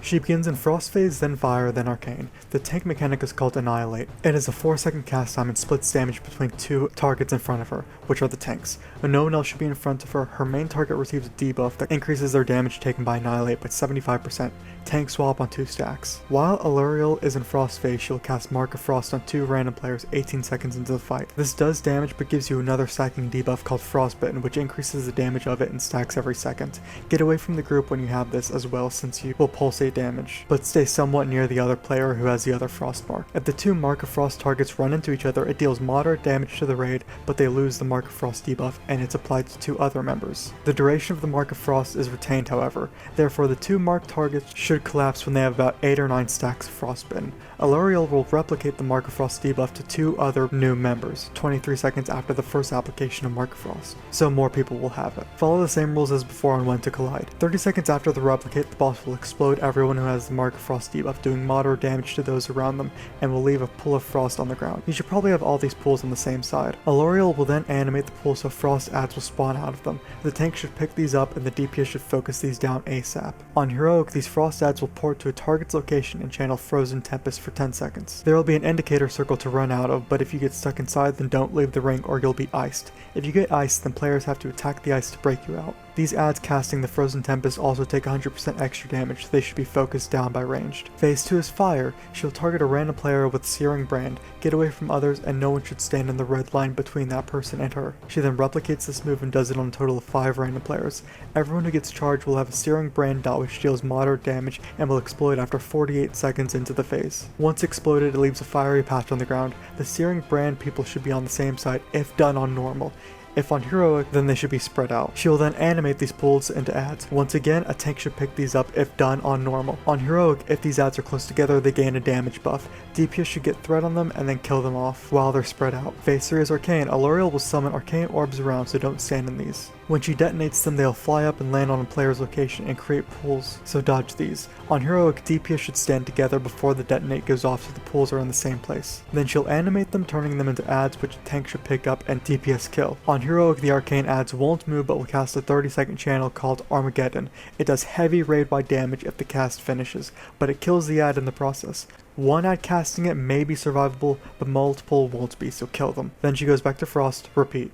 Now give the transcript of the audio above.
She begins in Frost phase, then Fire, then Arcane. The tank mechanic is called Annihilate. It is a 4-second cast time and splits damage between 2 targets in front of her, which are the tanks. When no one else should be in front of her, her main target receives a debuff that increases their damage taken by Annihilate by 75%. Tank swap on 2 stacks. While Aluriel is in Frost phase, she'll cast Mark of Frost on 2 random players 18 seconds into the fight. This does damage but gives you another stacking debuff called Frostbitten, which increases the damage of it in stacks every second. Get away from the group when you have this as well, since you will pulsate damage, but stay somewhat near the other player who has the other Frost mark. If the 2 Mark of Frost targets run into each other, it deals moderate damage to the raid, but they lose the Mark of Frost debuff and it's applied to 2 other members. The duration of the Mark of Frost is retained however, therefore the 2 marked targets should collapse when they have about 8 or 9 stacks of Frostbitten. Aluriel will replicate the Mark of Frost debuff to 2 other new members, 23 seconds after the first application of Mark of Frost, so more people will have it. Follow the same rules as before on when to collide. 30 seconds after the replicate, the boss will explode everyone who has the Mark of Frost debuff, doing moderate damage to those around them, and will leave a pool of frost on the ground. You should probably have all these pools on the same side. Aluriel will then animate the pool so frost adds will spawn out of them. The tank should pick these up and the DPS should focus these down ASAP. On Heroic, these frost adds will port to a target's location and channel Frozen Tempest for 10 seconds. There will be an indicator circle to run out of, but if you get stuck inside then don't leave the ring or you'll be iced. If you get iced, then players have to attack the ice to break you out. These adds casting the Frozen Tempest also take 100% extra damage, so they should be focused down by ranged. Phase 2 is Fire. She'll target a random player with Searing Brand, get away from others, and no one should stand in the red line between that person and her. She then replicates this move and does it on a total of 5 random players. Everyone who gets charged will have a Searing Brand dot which deals moderate damage and will explode after 48 seconds into the phase. Once exploded, it leaves a fiery patch on the ground. The Searing Brand people should be on the same side if done on normal. If on Heroic, then they should be spread out. She will then animate these pools into adds. Once again, a tank should pick these up if done on normal. On Heroic, if these adds are close together, they gain a damage buff. DPS should get threat on them and then kill them off while they're spread out. Phase 3 is Arcane. Aluriel will summon arcane orbs around, so don't stand in these. When she detonates them, they'll fly up and land on a player's location and create pools, so dodge these. On Heroic, DPS should stand together before the detonate goes off so the pools are in the same place. Then she'll animate them, turning them into adds which a tank should pick up and DPS kill. On Heroic, the arcane adds won't move but will cast a 30-second channel called Armageddon. It does heavy raid-wide damage if the cast finishes, but it kills the add in the process. One ad casting it may be survivable, but multiple won't be, so kill them. Then she goes back to Frost, repeat.